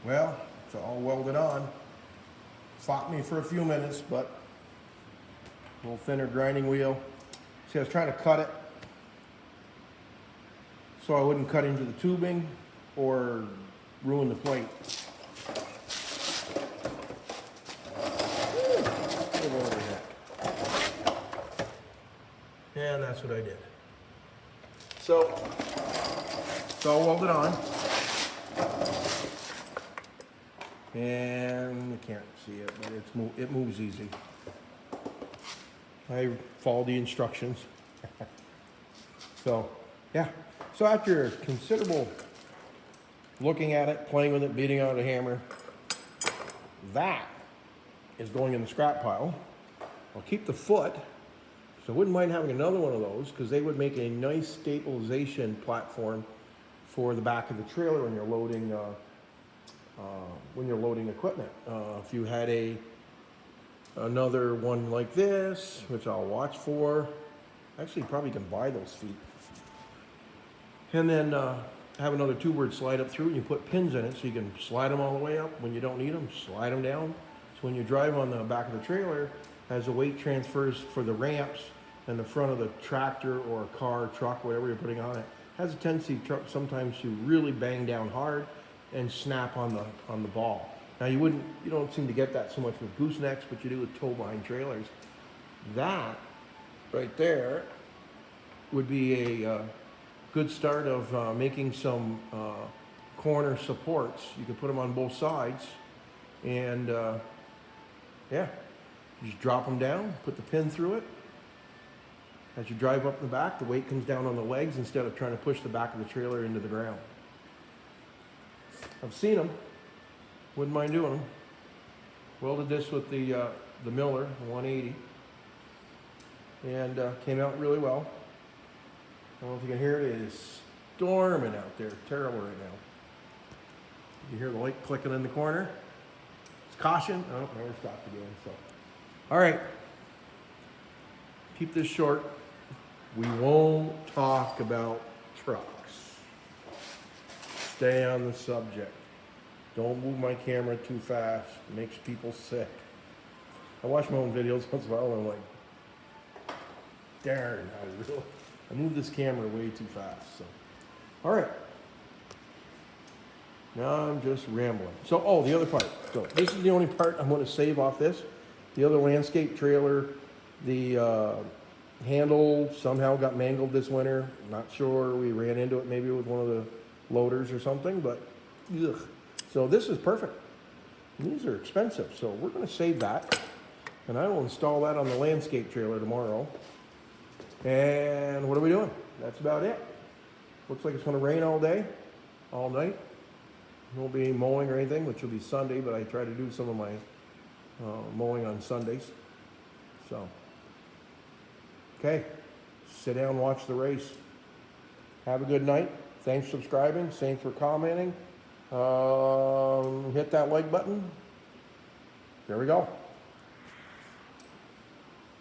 Well, it's all welded on. Fought me for a few minutes, but a little thinner grinding wheel. See, I was trying to cut it so I wouldn't cut into the tubing or ruin the plate. Over here. And that's what I did. So, it's all welded on. And you can't see it, but it moves easy. I follow the instructions. So, yeah. So after considerable looking at it, playing with it, beating out a hammer, that is going in the scrap pile. I'll keep the foot, so I wouldn't mind having another one of those because they would make a nice stabilization platform for the back of the trailer when you're loading equipment. If you had another one like this, which I'll watch for, actually probably can buy those feet. And then have another two-word slide up through, and you put pins in it so you can slide them all the way up. When you don't need them, slide them down. So when you drive on the back of the trailer, as the weight transfers for the ramps and the front of the tractor or a car, truck, whatever you're putting on it, has a tendency sometimes to really bang down hard and snap on the ball. Now you don't seem to get that so much with goosenecks, but you do with tow-behind trailers. That right there would be a good start of making some corner supports. You could put them on both sides, and yeah, you just drop them down, put the pin through it. As you drive up the back, the weight comes down on the legs instead of trying to push the back of the trailer into the ground. I've seen them. Wouldn't mind doing them. Welded this with the Miller 180, and came out really well. I don't know if you can hear it. It is storming out there, terrible right now. You hear the light clicking in the corner. It's caution. Oh, never stopped again. So, all right. Keep this short. We won't talk about trucks. Stay on the subject. Don't move my camera too fast. It makes people sick. I watch my own videos once in a while and I'm like, darn, I moved this camera way too fast. So, all right. Now I'm just rambling. So, the other part. So this is the only part I'm going to save off this. The other landscape trailer, the handle somehow got mangled this winter. Not sure. We ran into it maybe with one of the loaders or something, but ugh. So this is perfect. These are expensive, so we're going to save that. And I will install that on the landscape trailer tomorrow. And what are we doing? That's about it. Looks like it's going to rain all day, all night. There won't be any mowing or anything, which will be Sunday, but I try to do some of my mowing on Sundays. So, okay, sit down, watch the race. Have a good night. Thanks for subscribing. Thanks for commenting. Hit that like button. There we go.